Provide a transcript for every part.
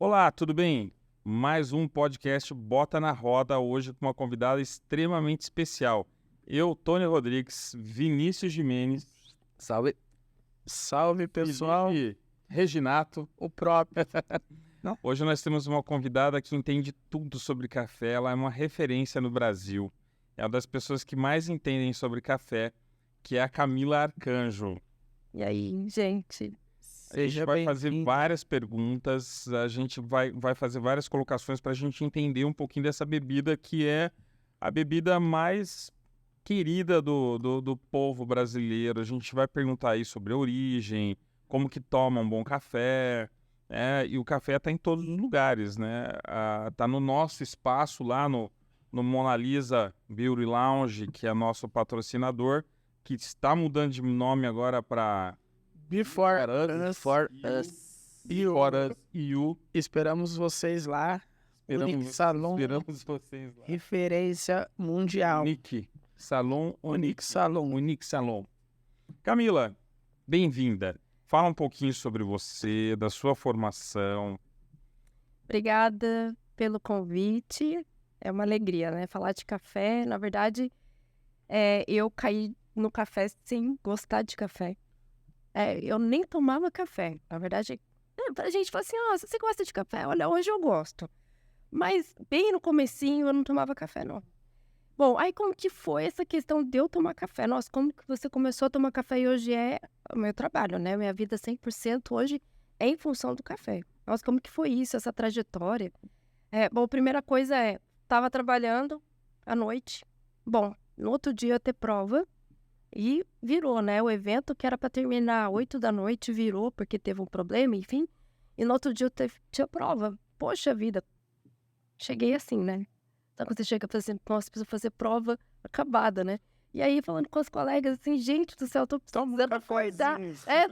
Olá, tudo bem? Mais um podcast Bota na Roda, hoje com uma convidada extremamente especial. Eu, Tony Rodrigues, Vinícius Gimenez, Salve. Salve, pessoal. Felipe Reginato. O próprio. Hoje nós temos uma convidada que entende tudo sobre café, ela é uma referência no Brasil. É uma das pessoas que mais entendem sobre café, que é a Camila Arcanjo. E aí, gente? A gente vai fazer várias perguntas, a gente vai fazer várias colocações para a gente entender um pouquinho dessa bebida que é a bebida mais querida do povo brasileiro. A gente vai perguntar aí sobre a origem, como que toma um bom café, né? E o café está em todos os lugares, né? Tá no nosso espaço lá no Mona Lisa Beauty Lounge, que é nosso patrocinador, que está mudando de nome agora para... Before Us. You. Esperamos vocês lá. Unique Salon. Esperamos vocês lá. Referência mundial. Unique Salon. Unique Salon. Unique Salon. Camila, bem-vinda. Fala um pouquinho sobre você, da sua formação. Obrigada pelo convite. É uma alegria, né? Falar de café. Na verdade, eu caí no café sem gostar de café. Eu nem tomava café. Na verdade, a gente fala assim, se você gosta de café? Olha, hoje eu gosto. Mas bem no comecinho eu não tomava café, não. Bom, aí como que foi essa questão de eu tomar café? Nossa, como que você começou a tomar café e hoje é o meu trabalho, né? Minha vida 100% hoje é em função do café. Nossa, como que foi isso, essa trajetória? Bom, a primeira coisa estava trabalhando à noite. Bom, no outro dia eu ia ter prova. E virou, né? O evento que era para terminar às 8 da noite virou porque teve um problema, enfim. E no outro dia eu tinha prova. Poxa vida, cheguei assim, né? Então quando você chega e fala assim, nossa, preciso fazer prova acabada, né? E aí falando com os colegas assim, gente do céu, tô precisando acordar.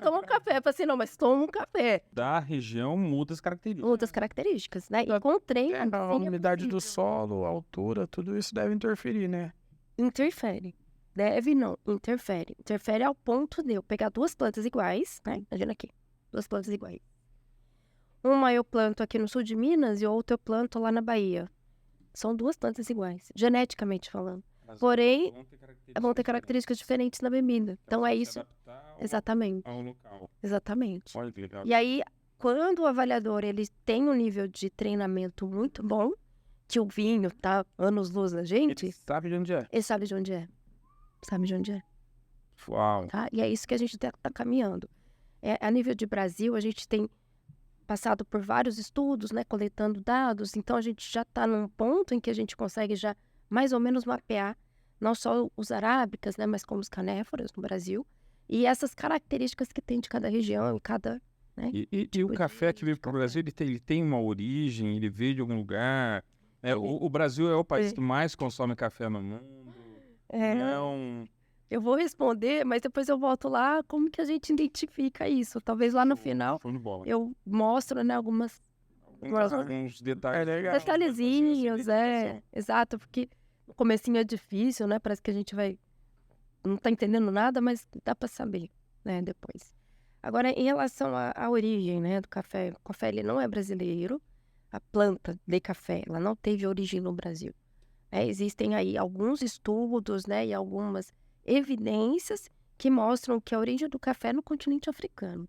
Toma um café. Eu falei assim, não, mas toma um café. Da região muda as características. Muda as características, né? E com o treino... A umidade do solo, a altura, tudo isso deve interferir, né? Interfere. Deve não, interfere. Interfere ao ponto de eu pegar duas plantas iguais, né? Imagina aqui, duas plantas iguais. Uma eu planto aqui no sul de Minas e outra eu planto lá na Bahia. São duas plantas iguais, geneticamente falando. Porém, vão ter características diferentes na bebida. Então é isso. Exatamente. Ao local. Exatamente. Olha que legal. E aí, quando o avaliador ele tem um nível de treinamento muito bom, que o vinho tá anos-luz da gente... Ele sabe de onde é. Ele sabe de onde é. Sabe de onde é? Uau. Tá? E é isso que a gente tá caminhando. A nível de Brasil, a gente tem passado por vários estudos, né, coletando dados, então a gente já está num ponto em que a gente consegue já mais ou menos mapear não só os arábicas, né, mas como os canéforas no Brasil, e essas características que tem de cada região, e cada... Né, E o café que veio para o Brasil, ele tem uma origem, ele veio de algum lugar. O Brasil é o país que mais consome café no mundo. Eu vou responder, mas depois eu volto lá, como que a gente identifica isso? Talvez lá no final eu mostro, né, alguns detalhes. Detalhezinhos, exato, porque no comecinho é difícil, né, parece que a gente não tá entendendo nada, mas dá para saber, né, depois. Agora, em relação à origem, né, do café, o café ele não é brasileiro, a planta de café, ela não teve origem no Brasil. Existem aí alguns estudos, né, e algumas evidências que mostram que a origem do café é no continente africano.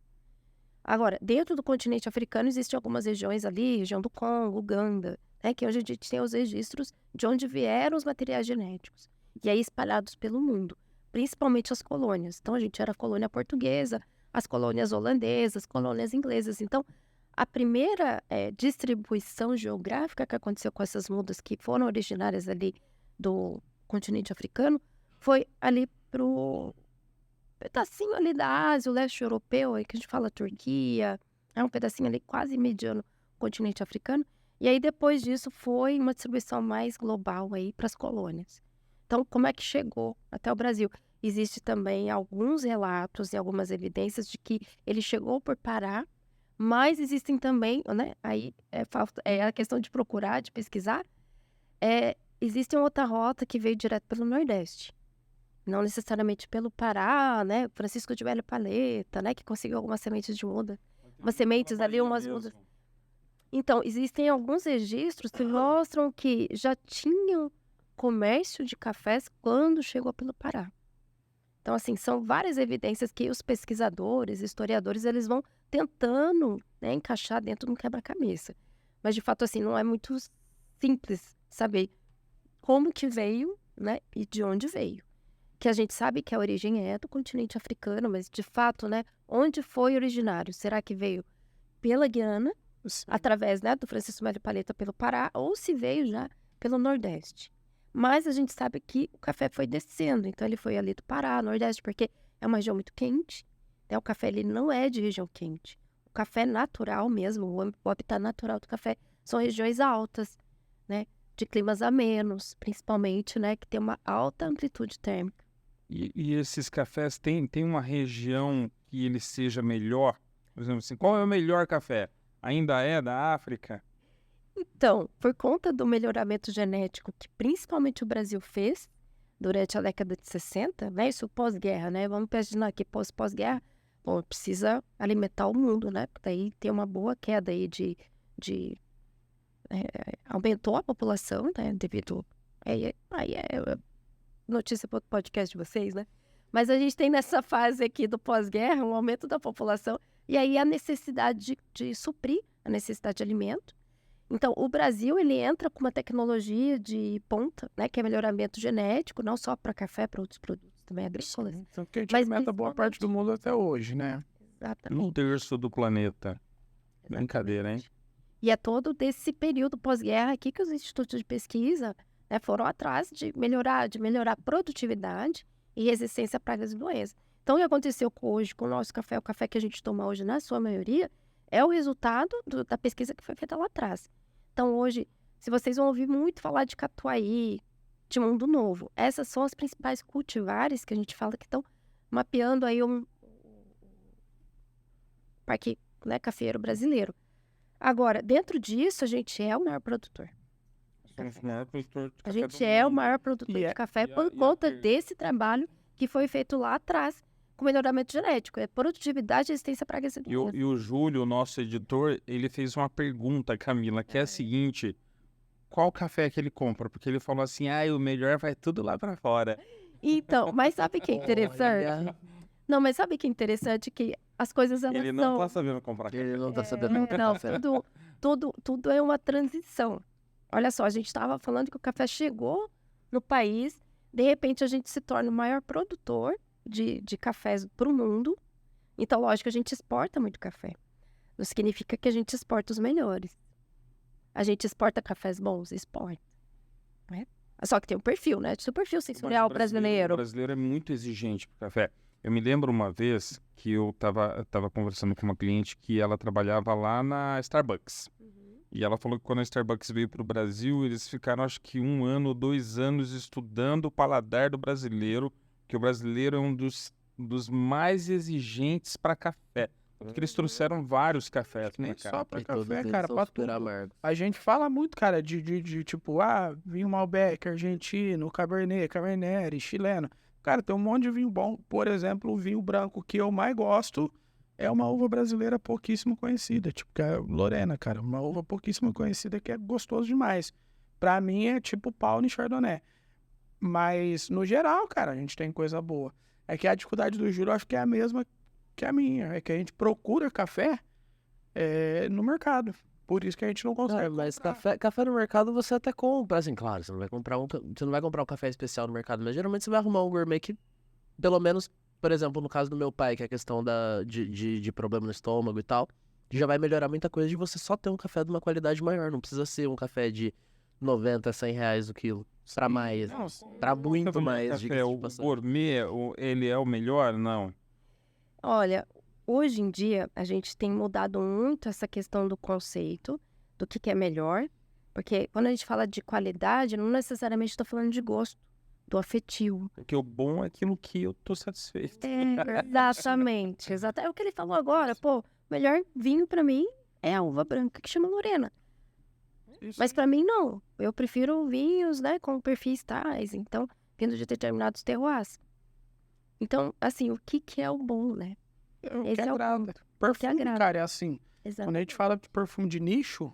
Agora, dentro do continente africano existem algumas regiões ali, região do Congo, Uganda, né, que hoje a gente tem os registros de onde vieram os materiais genéticos. E aí espalhados pelo mundo, principalmente as colônias. Então a gente era colônia portuguesa, as colônias holandesas, colônias inglesas. Então, a primeira distribuição geográfica que aconteceu com essas mudas que foram originárias ali do continente africano foi ali pro pedacinho ali da Ásia, o leste europeu, aí que a gente fala Turquia, um pedacinho ali quase mediano continente africano. E aí depois disso foi uma distribuição mais global aí para as colônias. Então, como é que chegou até o Brasil? Existe também alguns relatos e algumas evidências de que ele chegou por Pará, mas existem também, né, aí é a questão de procurar, de pesquisar, existe uma outra rota que veio direto pelo Nordeste, não necessariamente pelo Pará, né, Francisco de Melo Paleta, né, que conseguiu algumas sementes de muda, umas sementes ali, umas mudas. Então, existem alguns registros que mostram que já tinham comércio de cafés quando chegou pelo Pará. Então, assim, são várias evidências que os pesquisadores, historiadores, eles vão tentando, né, encaixar dentro de um quebra-cabeça. Mas, de fato, assim, não é muito simples saber como que veio, né, e de onde veio. Que a gente sabe que a origem é do continente africano, mas, de fato, né, onde foi originário? Será que veio pela Guiana, através, né, do Francisco Melo Paleta pelo Pará, ou se veio já pelo Nordeste? Mas a gente sabe que o café foi descendo, então ele foi ali do Pará, Nordeste, porque é uma região muito quente, né? O café ele não é de região quente. O café natural mesmo, o habitat natural do café, são regiões altas, né? De climas amenos, principalmente, né? Que tem uma alta amplitude térmica. E esses cafés tem uma região que ele seja melhor? Por exemplo, assim, qual é o melhor café? Ainda é da África? Então, por conta do melhoramento genético que principalmente o Brasil fez durante a década de 60, né? Isso pós-guerra, né? Vamos imaginar que pós-guerra, bom, precisa alimentar o mundo, né? Porque daí tem uma boa queda aí aumentou a população, né? Devido... Aí é notícia para o podcast de vocês, né? Mas a gente tem nessa fase aqui do pós-guerra um aumento da população e aí a necessidade de suprir a necessidade de alimento. Então, o Brasil, ele entra com uma tecnologia de ponta, né, que é melhoramento genético, não só para café, para outros produtos também agrícolas. Então, que a gente Mas alimenta boa parte do mundo até hoje, né? Exatamente. 1/3 do planeta. Brincadeira, hein? E é todo desse período pós-guerra aqui que os institutos de pesquisa, né, foram atrás de melhorar a produtividade e resistência a pragas e doenças. Então, o que aconteceu hoje com o nosso café, o café que a gente toma hoje, na sua maioria, é o resultado da pesquisa que foi feita lá atrás. Então, hoje, se vocês vão ouvir muito falar de Catuai, de Mundo Novo, essas são as principais cultivares que a gente fala que estão mapeando aí um parque, né, cafeiro brasileiro. Agora, dentro disso, a gente é o maior produtor. A gente é o maior produtor de café por conta desse trabalho que foi feito lá atrás com melhoramento genético. É produtividade e resistência a pragas e doenças. E o Júlio, nosso editor, ele fez uma pergunta, Camila, que é a seguinte: qual café que ele compra? Porque ele falou assim, o melhor vai tudo lá pra fora. Então, mas sabe o que é interessante? Não, mas sabe o que é interessante? Que as coisas, elas Ele não tá sabendo comprar café. Ele não tá sabendo. Não, tudo é uma transição. Olha só, a gente estava falando que o café chegou no país, de repente a gente se torna o maior produtor de cafés para o mundo. Então, lógico, a gente exporta muito café. Não significa que a gente exporta os melhores. A gente exporta cafés bons, exporta. Né? Só que tem um perfil, né? Tem um perfil sensorial brasileiro. O brasileiro é muito exigente pro café. Eu me lembro uma vez que eu tava conversando com uma cliente que ela trabalhava lá na Starbucks. E ela falou que quando a Starbucks veio para o Brasil, eles ficaram acho que 1 ano ou 2 anos estudando o paladar do brasileiro, que o brasileiro é um dos mais exigentes para café. Porque eles trouxeram vários cafés Nem pra cá. só pra café, cara, pra tudo. A gente fala muito, cara, de tipo, vinho Malbec, argentino, Cabernet, chileno. Cara, tem um monte de vinho bom. Por exemplo, o vinho branco que eu mais gosto é uma uva brasileira pouquíssimo conhecida, tipo, que é Lorena, cara. Uma uva pouquíssimo conhecida que é gostoso demais. Pra mim é tipo Paulin Chardonnay. Mas, no geral, cara, a gente tem coisa boa. É que a dificuldade do Júlio eu acho que é a mesma que a minha. É que a gente procura café no mercado. Por isso que a gente não consegue. Mas café no mercado você até compra, assim, claro, você não vai comprar um café especial no mercado, mas geralmente você vai arrumar um gourmet que, pelo menos, por exemplo, no caso do meu pai, que é a questão de problema no estômago e tal, já vai melhorar muita coisa de você só ter um café de uma qualidade maior, não precisa ser um café de 90, 100 reais o quilo, pra mais, pra muito mais. Café, o gourmet, ele é o melhor? Não. Olha, hoje em dia, a gente tem mudado muito essa questão do conceito, do que é melhor, porque quando a gente fala de qualidade, não necessariamente estou falando de gosto, do afetivo. Porque o bom é aquilo que eu tô satisfeito. Exatamente. É o que ele falou agora, pô, o melhor vinho pra mim é a uva branca, que chama Lorena. Mas pra mim, não. Eu prefiro vinhos, né, com perfis tais, então, vindo de determinados terroirs. Então, assim, o que é o bom, né? Esse é o ponto. Perfume, cara, é assim. Exato. Quando a gente fala de perfume de nicho,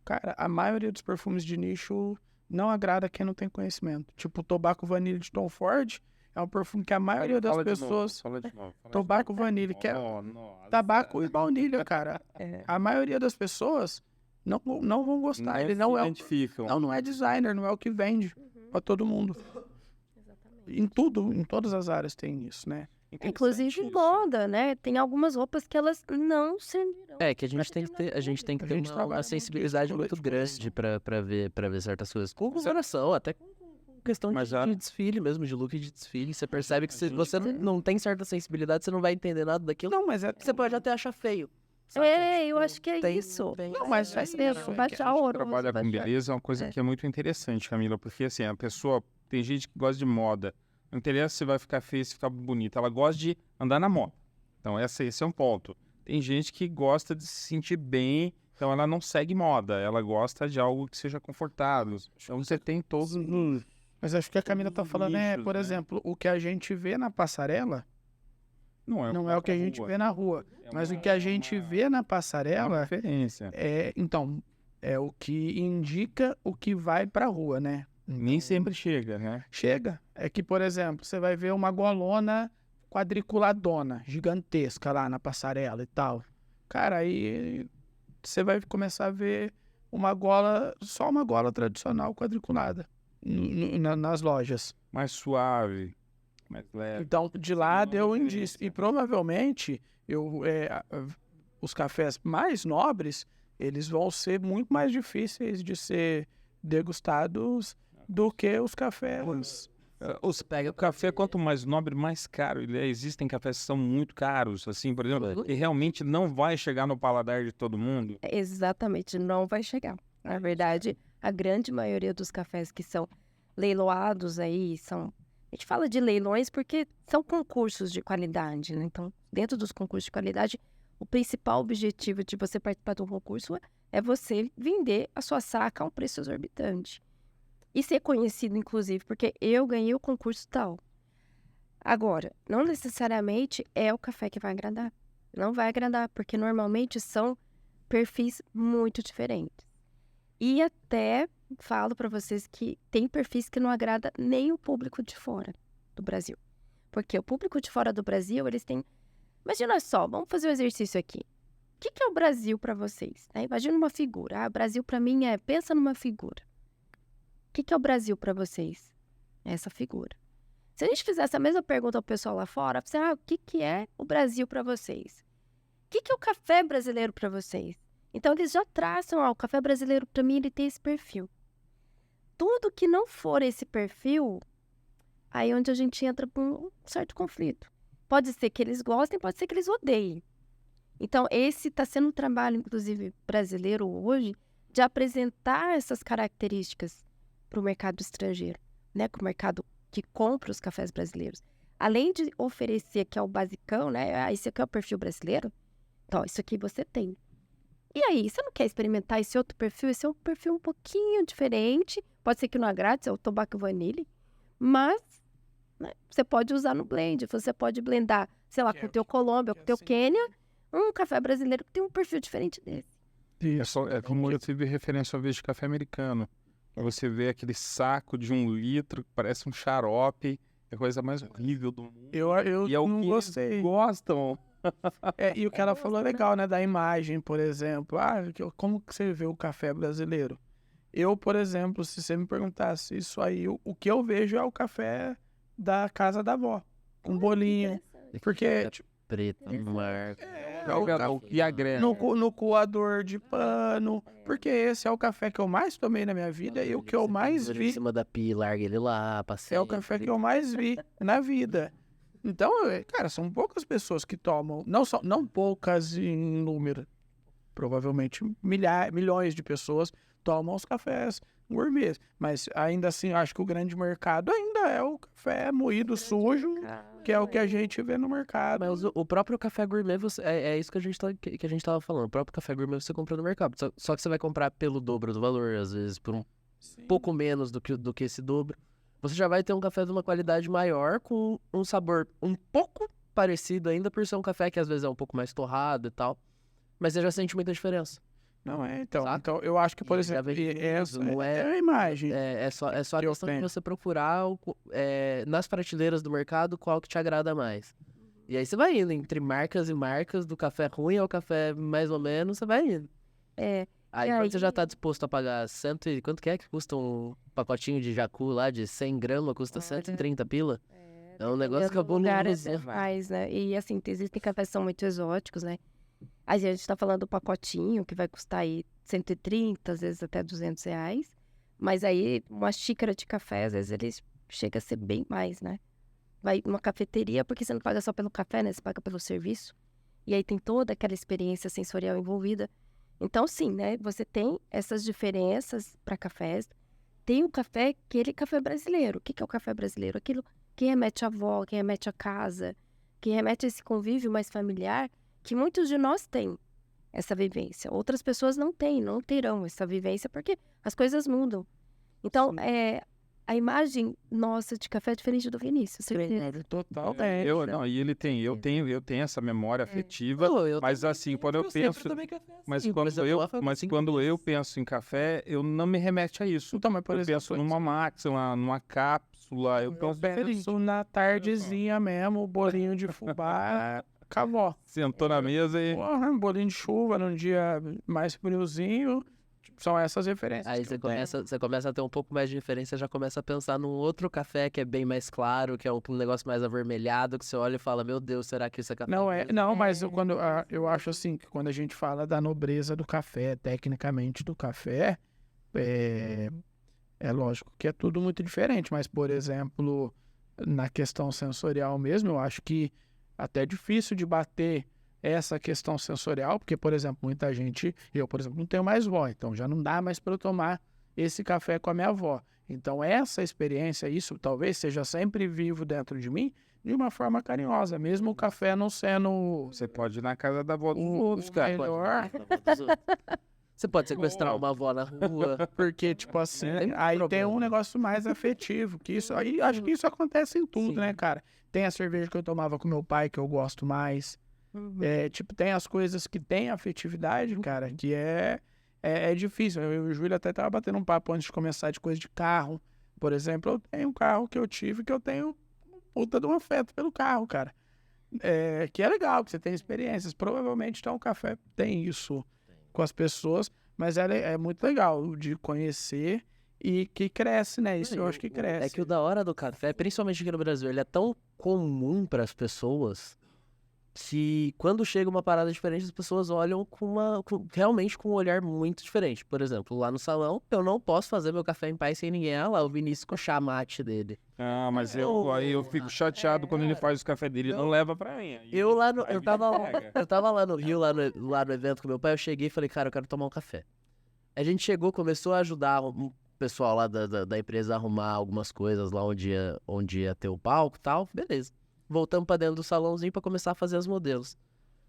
cara, a maioria dos perfumes de nicho não agrada quem não tem conhecimento. Tipo, o Tobacco Vanille de Tom Ford é um perfume que a maioria das pessoas... Fala de novo. Tobacco Vanille, que é nossa. tabaco e baunilha, cara. A maioria das pessoas não vão gostar. Ele não é... identificam. Não é designer, não é o que vende pra todo mundo. Exatamente. Em tudo, em todas as áreas tem isso, né? Inclusive em moda, né? Tem algumas roupas que elas não servirão. É, que a gente tem que ter, uma sensibilidade muito grande pra ver certas coisas. Com coração, até com questão de desfile mesmo, de look de desfile. Você percebe que se você não tem certa sensibilidade, você não vai entender nada daquilo. Não, mas você pode até achar feio. Eu acho que é isso. Não, mas faz tempo, baixar ouro. Trabalhar com beleza é uma coisa que é muito interessante, Camila, porque assim, a pessoa, tem gente que gosta de moda, não interessa se vai ficar feio, se ficar bonita, ela gosta de andar na moda. Então esse é um ponto. Tem gente que gosta de se sentir bem, então ela não segue moda, ela gosta de algo que seja confortável. Então você tem todos os... Mas acho que a Camila tá falando, nichos, por né? exemplo, o que a gente vê na passarela não é o que a gente vê na rua. Mas o que a gente vê na passarela referência. é o que indica o que vai pra rua, né? Nem sempre chega, né? Chega. É que, por exemplo, você vai ver uma golona quadriculadona, gigantesca lá na passarela e tal. Cara, aí você vai começar a ver só uma gola tradicional quadriculada nas lojas. Mais suave, mais leve. Então, de lá deu um indício. E provavelmente, os cafés mais nobres, eles vão ser muito mais difíceis de ser degustados do que os cafés. O café, quanto mais nobre, mais caro. Existem cafés que são muito caros, assim, por exemplo, e realmente não vai chegar no paladar de todo mundo. Exatamente, não vai chegar. Na verdade, a grande maioria dos cafés que são leiloados aí são... A gente fala de leilões porque são concursos de qualidade, né? Então, dentro dos concursos de qualidade, o principal objetivo de você participar de um concurso é você vender a sua saca a um preço exorbitante. E ser conhecido, inclusive, porque eu ganhei o concurso tal. Agora, não necessariamente é o café que vai agradar. Não vai agradar, porque normalmente são perfis muito diferentes. E até falo para vocês que tem perfis que não agrada nem o público de fora do Brasil. Porque o público de fora do Brasil, eles têm... Imagina só, vamos fazer um exercício aqui. O que é o Brasil para vocês? Imagina uma figura. O Brasil para mim pensa numa figura. O que é o Brasil para vocês? Essa figura. Se a gente fizesse a mesma pergunta ao pessoal lá fora, você, o que é o Brasil para vocês? O que é o café brasileiro para vocês? Então, eles já traçam, o café brasileiro, para mim, ele tem esse perfil. Tudo que não for esse perfil, aí é onde a gente entra com um certo conflito. Pode ser que eles gostem, pode ser que eles odeiem. Então, esse está sendo um trabalho, inclusive, brasileiro hoje, de apresentar essas características para o mercado estrangeiro, né? Para o mercado que compra os cafés brasileiros. Além de oferecer, que é o basicão, né? Esse aqui é o perfil brasileiro. Então, isso aqui você tem. E aí, você não quer experimentar esse outro perfil? Esse é um perfil um pouquinho diferente. Pode ser que não agrade, é o Tobacco Vanille. Mas, né, você pode usar no blend. Você pode blendar, sei lá, com o teu Colômbia, com o teu Quênia, um café brasileiro que tem um perfil diferente desse. É como eu tive referência uma vez de café americano. Você vê aquele saco de 1 litro, que parece um xarope. É a coisa mais horrível do mundo. Eu e é o não que gostei. Eles gostam. E o que ela falou é legal, né? Da imagem, por exemplo. Como que você vê o café brasileiro? Eu, por exemplo, se você me perguntasse isso aí, o que eu vejo é o café da casa da avó. Com bolinho. Porque... Preto, marco. O que agrega. No coador de pano. Porque esse é o café que eu mais tomei na minha vida e o que eu mais vi. Em cima da pia, larga ele lá, passei. É o café que eu mais vi na vida. Então, cara, são poucas pessoas que tomam. Não poucas em número. Provavelmente milhões de pessoas tomam os cafés gourmet. Mas ainda assim, acho que o grande mercado ainda é o café moído sujo, que é o que a gente vê no mercado. Mas o próprio café gourmet, é isso que a gente tava falando. O próprio café gourmet você compra no mercado. Só que você vai comprar pelo dobro do valor, às vezes por pouco menos do que esse dobro. Você já vai ter um café de uma qualidade maior, com um sabor um pouco parecido ainda, por ser um café que às vezes é um pouco mais torrado e tal. Mas você já sente muita diferença. Não é, então. Saca? Então, eu acho que, por E exemplo, já vem essa não é a imagem. É só a que questão de ofende. você procurar nas prateleiras do mercado qual que te agrada mais. E aí você vai indo entre marcas e marcas, do café ruim ao café mais ou menos, você vai indo. É, Aí E quando você já aí- tá disposto a pagar quanto que custa um pacotinho de jacu lá de 100 gramas, custa 130 pila? É um negócio dependendo do lugar é cabuloso. até mais, né? E assim, existem cafés que são muito exóticos, né? A gente tá falando do pacotinho, que vai custar aí 130, às vezes até R$ 200. Mas aí, uma xícara de café, às vezes, ele chega a ser bem mais, né? Vai numa cafeteria, porque você não paga só pelo café, né? Você paga pelo serviço. E aí tem toda aquela experiência sensorial envolvida. Então, sim, né? Você tem essas diferenças para cafés. Tem o café, aquele café brasileiro. O que é o café brasileiro? Aquilo que remete à avó, que remete à casa, que remete a esse convívio mais familiar, que muitos de nós têm essa vivência. Outras pessoas não têm, não terão essa vivência, porque as coisas mudam. Então, a imagem nossa de café é diferente do Vinícius. certeza. Total. E ele tem, eu tenho essa memória afetiva, mas assim, quando eu penso, mas quando eu penso em café, eu não me remete a isso. Então, mas por Eu exemplo, penso numa máxima, numa cápsula, eu penso diferente. penso na tardezinha mesmo, o bolinho de fubá, acabou. Sentou na mesa e Porra, um bolinho de chuva num dia mais friozinho. Tipo, são essas referências. Aí que eu tenho. você começa a ter um pouco mais de diferença, já começa a pensar num outro café que é bem mais claro, que é um negócio mais avermelhado, que você olha e fala, meu Deus, será que isso é café mesmo? Não, mas eu acho assim que quando a gente fala da nobreza do café, tecnicamente do café, é lógico que é tudo muito diferente, mas, por exemplo, na questão sensorial mesmo, eu acho que até é difícil de bater essa questão sensorial, porque, por exemplo, muita gente, eu, por exemplo, não tenho mais vó, então já não dá mais para eu tomar esse café com a minha avó. Então, essa experiência, isso talvez seja sempre vivo dentro de mim, de uma forma carinhosa, mesmo o café não sendo você pode ir na casa da avó dos o outros, cara. melhor, Você pode sequestrar uma avó na rua. porque, tipo assim, tem aí tem problema. um negócio mais afetivo, que isso aí, acho que isso acontece em tudo, Sim. né, cara? Tem a cerveja que eu tomava com meu pai, que eu gosto mais. Tipo, tem as coisas que tem afetividade, cara, que é difícil. Eu e o Júlio até tava batendo um papo antes de começar de coisa de carro. Por exemplo, eu tenho um carro que eu tive que eu tenho puta de um afeto pelo carro, cara. Que é legal, que você tem experiências. Provavelmente, então, o café tem isso com as pessoas, mas é muito legal de conhecer e que cresce, né? Isso eu acho que cresce. É que o da hora do café, principalmente aqui no Brasil, ele é tão comum para as pessoas que quando chega uma parada diferente, as pessoas olham realmente com um olhar muito diferente. Por exemplo, lá no salão, eu não posso fazer meu café em paz sem ninguém. Ah lá, o Vinícius com o chamate dele. Ah, mas aí eu fico chateado quando ele faz o café dele e não leva pra mim. Aí Eu vai eu tava lá no Rio, lá no evento com meu pai, eu cheguei e falei, cara, eu quero tomar um café. A gente chegou, começou a ajudar um pessoal lá da empresa a arrumar algumas coisas lá onde ia ter o palco e tal, beleza. Voltamos pra dentro do salãozinho pra começar a fazer os modelos.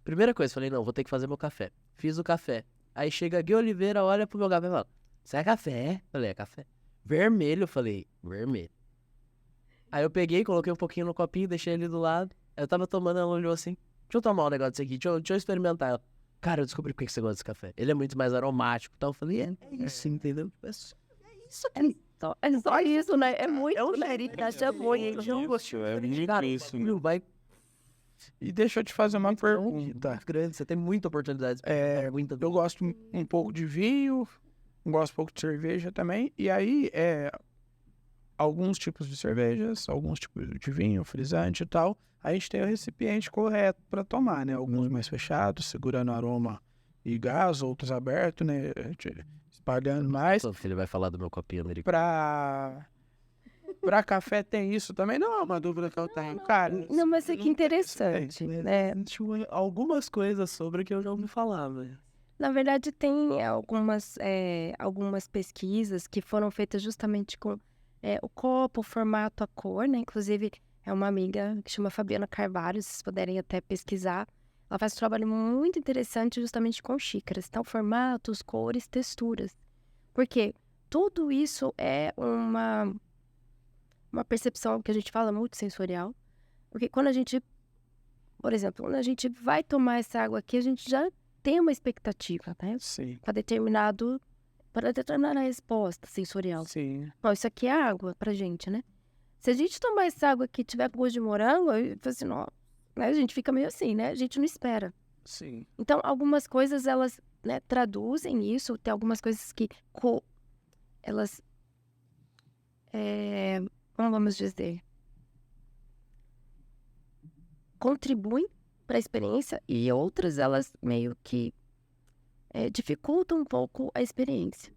Primeira coisa, falei, não, vou ter que fazer meu café. Fiz o café. Aí chega Gui Oliveira, olha pro meu café e fala, isso é café? Falei, é café. Vermelho? Falei, vermelho. Aí eu peguei, coloquei um pouquinho no copinho, deixei ele do lado. Aí eu tava tomando, ela olhou assim, deixa eu tomar um negócio disso aqui, deixa eu experimentar. Ela, cara, eu descobri por que você gosta desse café. Ele é muito mais aromático e tal. Eu falei, é isso, entendeu? É isso aqui. É só isso, né? É muito, É um né? Acho é muito. Isso, é muito Cara, isso. meu, vai E deixa eu te fazer uma pergunta. muito grande, você tem muita oportunidade. Muita... Eu gosto um pouco de vinho, gosto um pouco de cerveja também. E aí, alguns tipos de cervejas, alguns tipos de vinho, frisante e tal, a gente tem o recipiente correto para tomar, né? Alguns mais fechados, segurando aroma e gás, outros abertos, né? Espalhando mais. Ele vai falar do meu copinho americano. Pra café tem isso também? Não é uma dúvida que eu tenho, cara. Não, mas é que interessante, né? Algumas coisas sobre que eu já ouvi falar, velho. Na verdade, tem algumas pesquisas que foram feitas justamente com o copo, o formato, a cor, né? Inclusive, é uma amiga que chama Fabiana Carvalho, se vocês puderem até pesquisar. Ela faz um trabalho muito interessante justamente com xícaras. Então, formatos, cores, texturas. Porque tudo isso é uma percepção que a gente fala muito sensorial. Porque quando a gente, por exemplo, quando a gente vai tomar essa água aqui, a gente já tem uma expectativa, né? Sim. Para determinada resposta sensorial. Sim. Ó, isso aqui é água pra gente, né? Se a gente tomar essa água aqui e tiver gosto de morango, eu falo assim, ó, né? A gente fica meio assim, né? A gente não espera. Sim. Então, algumas coisas, elas, né, traduzem isso. Tem algumas coisas que elas, como vamos dizer, contribuem para a experiência e outras, elas meio que dificultam um pouco a experiência.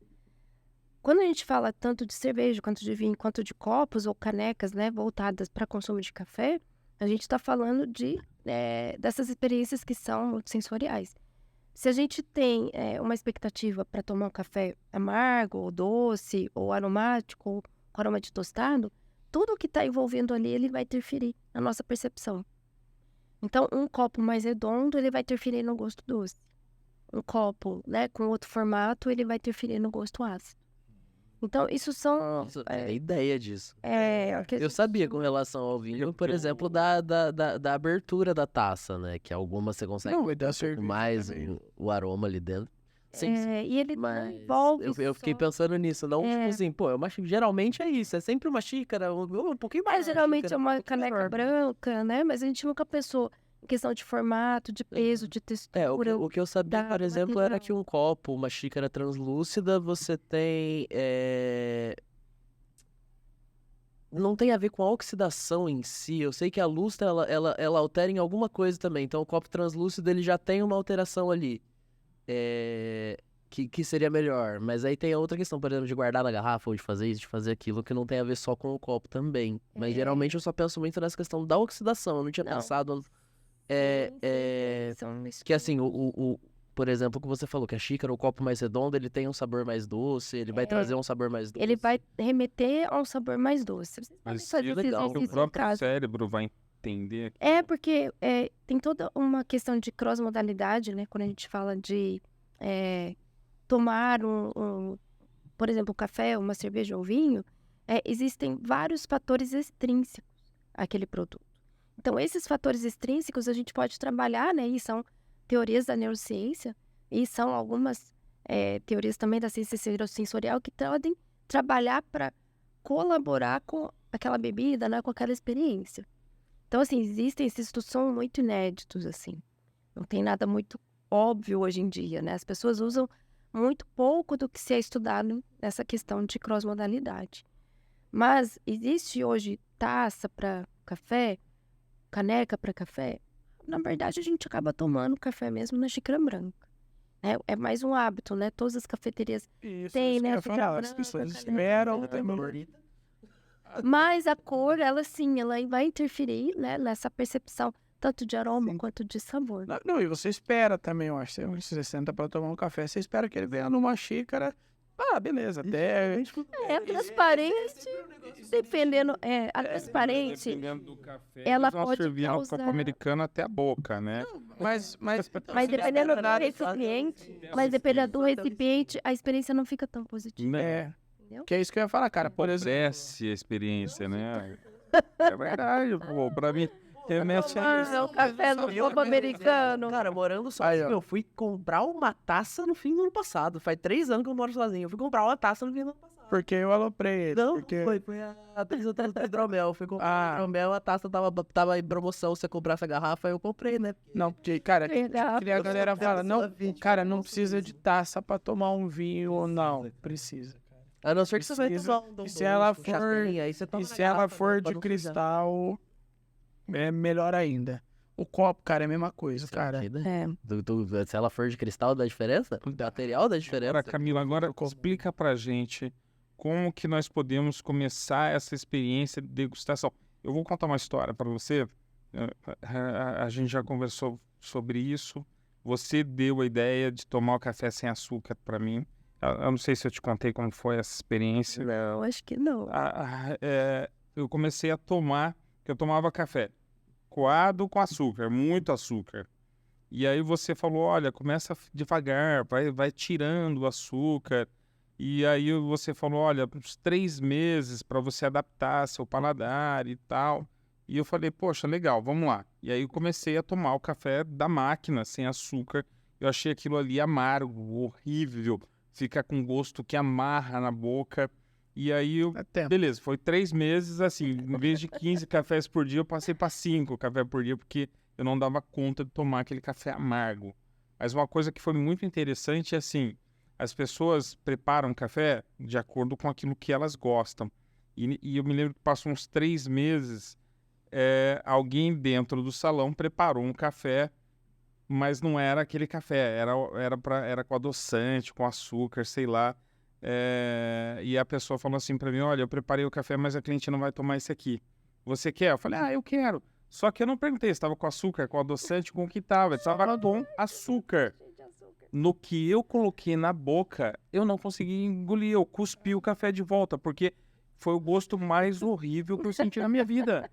Quando a gente fala tanto de cerveja, quanto de vinho, quanto de copos ou canecas, né, voltadas para consumo de café, a gente está falando dessas experiências que são multissensoriais. Se a gente tem uma expectativa para tomar um café amargo, ou doce, ou aromático, ou com aroma de tostado, tudo que está envolvendo ali, ele vai interferir na nossa percepção. Então, um copo mais redondo, ele vai interferir no gosto doce. Um copo, né, com outro formato, ele vai interferir no gosto ácido. Então, isso são... Isso, é a ideia disso. que a Eu gente sabia com chama- relação ao vinho, por exemplo, da abertura da taça, né? Que algumas você consegue Não, e da um pouco cerveja mais também. o aroma ali dentro. Sim, sim. E ele não Mas envolve eu fiquei só- pensando nisso, não tipo assim, pô, é uma xícara, geralmente é isso, é sempre uma xícara, um pouquinho mais. geralmente xícara, é uma um pouquinho caneca menor. branca, né? Mas a gente nunca pensou em questão de formato, de peso, de textura. O que eu sabia, da- por do exemplo, era material. que um copo, uma xícara translúcida, você tem. Não tem a ver com a oxidação em si. Eu sei que a lustra, ela altera em alguma coisa também. Então, o copo translúcido, ele já tem uma alteração ali. Que seria melhor. Mas aí tem a outra questão, por exemplo, de guardar na garrafa, ou de fazer isso, de fazer aquilo, que não tem a ver só com o copo também. Mas geralmente eu só penso muito nessa questão da oxidação. Eu não tinha Não. pensado... São Que assim, por exemplo, o que você falou, que a xícara, o copo mais redondo, ele tem um sabor mais doce, ele vai trazer um sabor mais doce. Ele vai remeter a um sabor mais doce. Vocês podem Mas fazer isso esse é legal, que o exercício em próprio casa. cérebro vai entender. Porque tem toda uma questão de cross-modalidade, né? Quando a gente fala de tomar por exemplo, um café, uma cerveja ou vinho, existem vários fatores extrínsecos àquele produto. Então, esses fatores extrínsecos a gente pode trabalhar, né? E são teorias da neurociência e são algumas teorias também da ciência sensorial que podem trabalhar para colaborar com aquela bebida, né? Com aquela experiência. Então, assim, existem esses estudos são muito inéditos, assim. Não tem nada muito óbvio hoje em dia, né? As pessoas usam muito pouco do que se é estudado nessa questão de cross-modalidade. Mas existe hoje taça para café, caneca para café? Na verdade, a gente acaba tomando café mesmo na xícara branca. É mais um hábito, né? Todas as cafeterias Isso, têm, isso que né? eu a ia xícara falar, branca, as pessoas caneca esperam branca. também. Mas a cor, ela vai interferir, né? Nessa percepção, tanto de aroma Sim. quanto de sabor. Não, e você espera também, eu acho. Você senta pra tomar um café, você espera que ele venha numa xícara. Ah, beleza, até. Transparente, dependendo. A transparente, Dependendo do café, ela eles vão pode servir no causar- copo americano até a boca, né? Mas mas dependendo do recipiente, a experiência não fica tão positiva. Entendeu? Que é isso que eu ia falar, cara. Por exemplo. Parece a experiência, né? É verdade, pô. Pra mim, remete a isso. O café no copo americano. Cara, morando Aí, sozinho, ó. eu fui comprar uma taça no fim do ano passado. Faz 3 anos que eu moro sozinho. Eu fui comprar uma taça no fim do ano passado. Porque eu aloprei ele. Não, porque... foi a taça do hidromel. Eu fui comprar hidromel, a taça tava em promoção. Se você comprasse a garrafa, eu comprei, né? Não, porque, cara, Legal. que nem a galera fala, não, cara, não precisa de taça pra tomar um vinho, não, precisa. A não ser que você vai Precisa. tomar um Dom E se ela Bosco, for- chapéu, aí você toma E na se ela garrafa, for né, pra de não sujar. cristal, é melhor ainda. O copo, cara, é a mesma coisa, cara. Se ela for de cristal, dá diferença? O material dá diferença? Agora, Camila, explica pra gente como que nós podemos começar essa experiência de degustação. Eu vou contar uma história pra você. A gente já conversou sobre isso. Você deu a ideia de tomar o café sem açúcar pra mim. Eu não sei se eu te contei como foi essa experiência. Não, acho que não. Eu comecei a tomar, que eu tomava café coado com açúcar, muito açúcar. E aí você falou, olha, começa devagar, vai tirando o açúcar. E aí você falou, olha, uns 3 meses para você adaptar seu paladar e tal. E eu falei, poxa, legal, vamos lá. E aí eu comecei a tomar o café da máquina, sem açúcar. eu achei aquilo ali amargo, horrível, fica com gosto que amarra na boca. E aí, beleza, foi 3 meses, assim, em vez de 15 cafés por dia, eu passei para 5 cafés por dia, porque eu não dava conta de tomar aquele café amargo. Mas uma coisa que foi muito interessante é assim, as pessoas preparam café de acordo com aquilo que elas gostam. E eu me lembro que passou uns 3 meses, alguém dentro do salão preparou um café, mas não era aquele café, era com adoçante, com açúcar, sei lá. E a pessoa falou assim pra mim, olha, eu preparei o café, mas a cliente não vai tomar esse aqui. Você quer? Eu falei, eu quero. Só que eu não perguntei se estava com açúcar, com adoçante, com o que estava. Estava com açúcar. No que eu coloquei na boca, eu não consegui engolir. Eu cuspi o café de volta, porque foi o gosto mais horrível que eu senti na minha vida.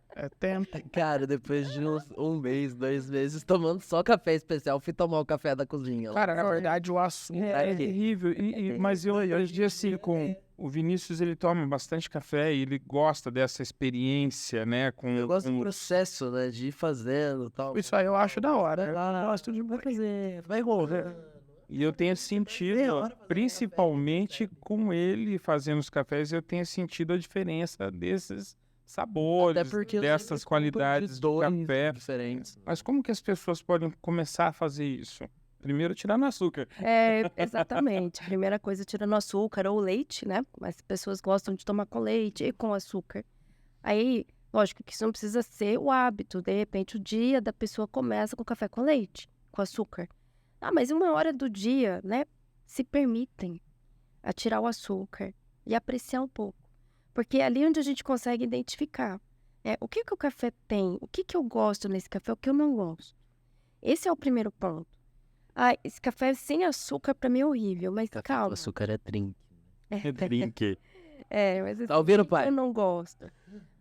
Cara, depois de um mês, 2 meses, tomando só café especial, fui tomar o café da cozinha. Cara, na verdade, o açúcar é terrível. Mas hoje em dia, assim, com o Vinícius, ele toma bastante café e ele gosta dessa experiência, né? Eu gosto do processo, né? De ir fazendo e tal. Isso aí eu acho da hora. Eu gosto de fazer, vai envolver. E eu tenho sentido, principalmente com ele fazendo os cafés, eu tenho sentido a diferença desses sabores, dessas qualidades do café diferentes. Mas como que as pessoas podem começar a fazer isso? Primeiro, tirando o açúcar. Exatamente. Primeira coisa, tirando o açúcar ou leite, né? Mas as pessoas gostam de tomar com leite e com açúcar. Aí, lógico que isso não precisa ser o hábito. De repente, o dia da pessoa começa com café com leite, com açúcar. Mas 1 hora do dia, né? Se permitem a tirar o açúcar e apreciar um pouco. Porque é ali onde a gente consegue identificar o que o café tem, o que eu gosto nesse café, o que eu não gosto. Esse é o primeiro ponto. Esse café sem açúcar pra mim é horrível, mas Café calma. com açúcar é drink. É drink. Mas Tá ouvindo, pai? eu não gosto.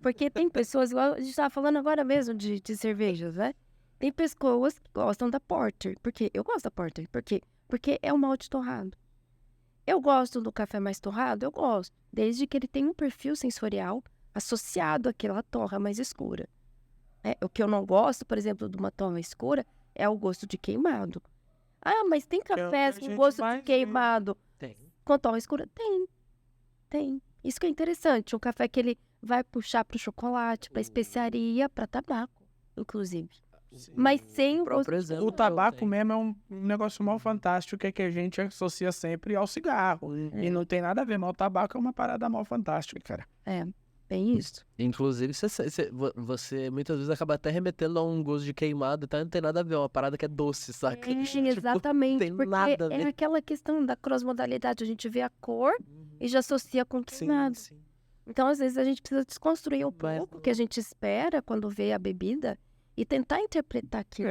Porque tem pessoas, igual a gente tava falando agora mesmo de cervejas, né? Tem pessoas que gostam da Porter. Porque eu gosto da Porter. Por quê? Porque é um malte torrado. Eu gosto do café mais torrado? Eu gosto. Desde que ele tenha um perfil sensorial associado àquela torra mais escura. O que eu não gosto, por exemplo, de uma torra escura, é o gosto de queimado. Mas tem cafés com gosto de queimado com torra escura? Tem. Isso que é interessante. Um café que ele vai puxar pro chocolate, pra especiaria, pra tabaco, inclusive. Sim, mas sem o tabaco mesmo é um negócio mal fantástico que a gente associa sempre ao cigarro. E não tem nada a ver, mas o tabaco é uma parada mal fantástica, cara. Bem isso. Inclusive, você muitas vezes acaba até remetendo a um gosto de queimado, tá? Não tem nada a ver, é uma parada que é doce, saca? Exatamente, tem porque nada a ver. é aquela questão da cross-modalidade, a gente vê a cor e já associa com queimado. Sim. Então, às vezes, a gente precisa desconstruir um pouco o que a gente espera quando vê a bebida e tentar interpretar aquilo.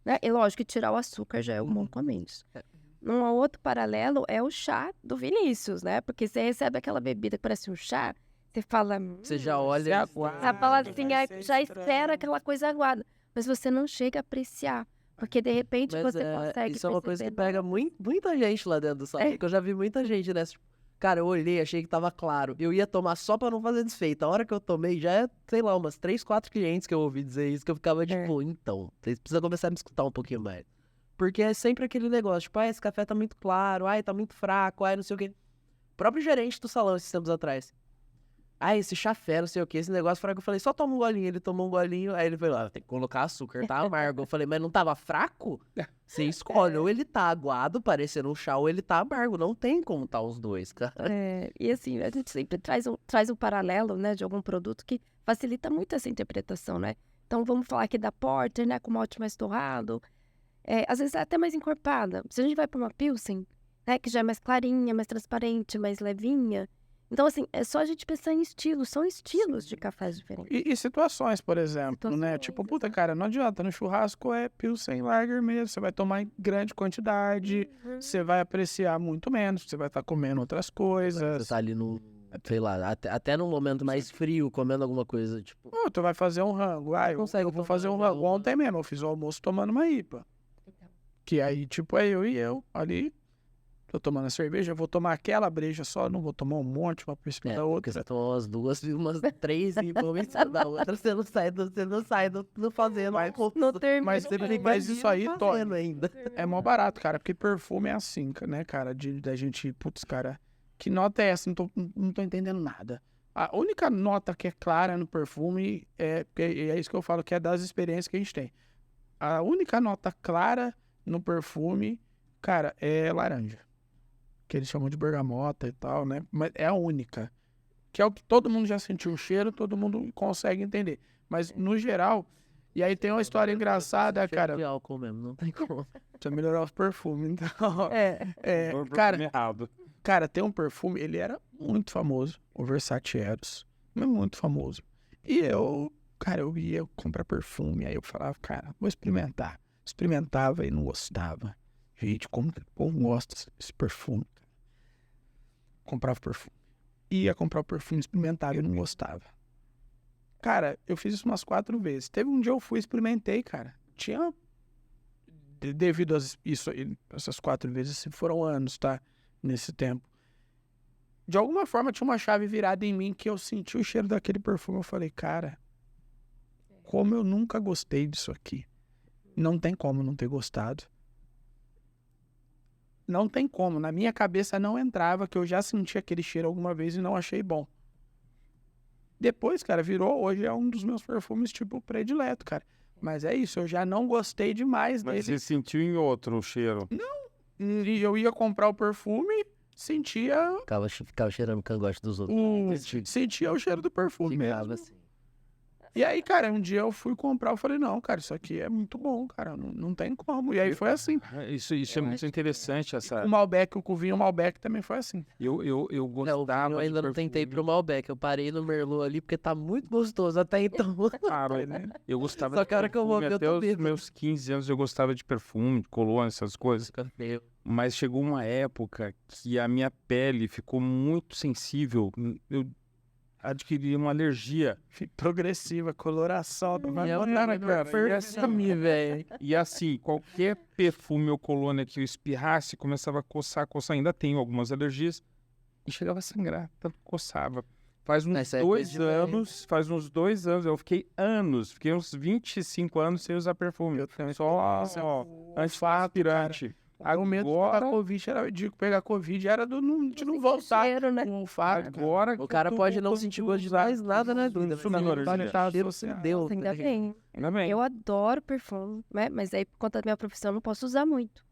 Né? E lógico que tirar o açúcar já é um bom começo. Um outro paralelo é o chá do Vinícius, né? Porque você recebe aquela bebida que parece um chá, você fala... Você já olha... Você fala assim, já espera aquela coisa aguada. Mas você não chega a apreciar. Porque, de repente, você consegue isso é uma coisa que pega muita gente lá dentro do salão. Que eu já vi muita gente nessa... Cara, eu olhei, achei que tava claro. Eu ia tomar só pra não fazer desfeito. A hora que eu tomei, já é, sei lá, umas 3, 4 clientes que eu ouvi dizer isso, que eu ficava tipo, então, vocês precisam começar a me escutar um pouquinho mais. Porque é sempre aquele negócio, tipo, esse café tá muito claro, tá muito fraco, não sei o quê. O próprio gerente do salão, esses tempos atrás. Esse chafé, não sei o que, esse negócio fraco. Eu falei, só toma um golinho. Ele tomou um golinho, aí ele falou, tem que colocar açúcar, tá amargo. Eu falei, mas não tava fraco? Você escolhe, ou ele tá aguado, parecendo um chá, ou ele tá amargo. Não tem como tá os dois, cara. E assim, a gente sempre traz um paralelo, né, de algum produto que facilita muito essa interpretação, né? Então, vamos falar aqui da Porter, né, com malte mais torrado. Às vezes é até mais encorpada. Se a gente vai pra uma Pilsen, né, que já é mais clarinha, mais transparente, mais levinha... Então, assim, é só a gente pensar em estilos. São estilos de cafés diferentes. E situações, por exemplo, né? Tipo, cara, não adianta. No churrasco é Pilsen Lager mesmo. Você vai tomar em grande quantidade. Você vai apreciar muito menos. Você vai estar comendo outras coisas. Você tá ali no... Sei lá, até num momento mais frio, comendo alguma coisa, tipo... Tu vai fazer um rango. Eu vou fazer um rango. Ontem mesmo eu fiz o almoço tomando uma IPA. Que aí, tipo, é eu e eu ali... tô tomando a cerveja, eu vou tomar aquela breja só, não vou tomar um monte, uma por cima da Porque outra. você tomou umas 2 e umas 3 e vou pensar da outra, você não sai do fazendo. Não termina. Mas isso aí, fazendo ainda. é mó barato, cara, porque perfume é assim, né, cara, da gente, putz, cara, que nota é essa? Não tô entendendo nada. A única nota que é clara no perfume é isso que eu falo, que é das experiências que a gente tem. A única nota clara no perfume, cara, é laranja. Que eles chamam de bergamota e tal, né? Mas é a única. Que é o que todo mundo já sentiu o cheiro, todo mundo consegue entender. Mas, no geral... E aí tem uma história engraçada, Cheiro cara. de álcool mesmo, não tem como. Precisa melhorar os perfumes, então... Perfume cara, errado. Cara, tem um perfume, ele era muito famoso, o Versace Eros, mas muito famoso. E eu ia comprar perfume, aí eu falava, cara, vou experimentar. Experimentava e não gostava. Gente, como que o povo gosta desse perfume? Comprava perfume. Ia comprar o perfume, experimentava e não gostava. Cara, eu fiz isso umas 4 vezes. Teve um dia eu fui e experimentei, cara. Tinha... Devido a essas 4 vezes, foram anos, tá? Nesse tempo. De alguma forma tinha uma chave virada em mim que eu senti o cheiro daquele perfume. Eu falei, cara, como eu nunca gostei disso aqui. Não tem como não ter gostado. Não tem como. Na minha cabeça não entrava que eu já senti aquele cheiro alguma vez e não achei bom. Depois, cara, virou. Hoje é um dos meus perfumes, tipo, predileto, cara. Mas é isso, eu já não gostei demais dele. Mas você sentiu em outro o cheiro? E eu ia comprar o perfume, sentia Ficava cheirando o cangote dos outros. sentia o cheiro do perfume Ficava mesmo. assim. E aí, cara, um dia eu fui comprar, eu falei, não, cara, isso aqui é muito bom, cara, não tem como. E aí foi assim. Isso é muito interessante, essa... O Malbec, o vinho Malbec também foi assim. Eu O gostava vinho eu ainda de não tentei perfume. pro Malbec. Eu parei no Merlot ali porque tá muito gostoso até então. Claro, eu gostava Só de que a hora que eu vou perfume, ver, eu tô até os bêbado. meus 15 anos eu gostava de perfume, de colônia, essas coisas. Meu. Mas chegou uma época que a minha pele ficou muito sensível. Eu adquiri uma alergia. Progressiva, coloração. Vai É botar na cara. perfume, velho. E assim, qualquer perfume ou colônia que eu espirrasse, começava a coçar. Ainda tenho algumas alergias. E chegava a sangrar, tanto coçava. Faz uns Essa é 2 coisa de velho. anos, eu fiquei uns 25 anos sem usar perfume. Eu também. Só anti-transpirante. O medo de pegar Covid era de não voltar Cheiro, né? com o olfato. Agora O cara pode não sentir gosto de mais nada na vida. Isso mas não ele é tá cheiro social. Deus. Nossa, ainda bem. Ainda bem. Eu adoro perfume, né? Mas aí, por conta da minha profissão, eu não posso usar muito.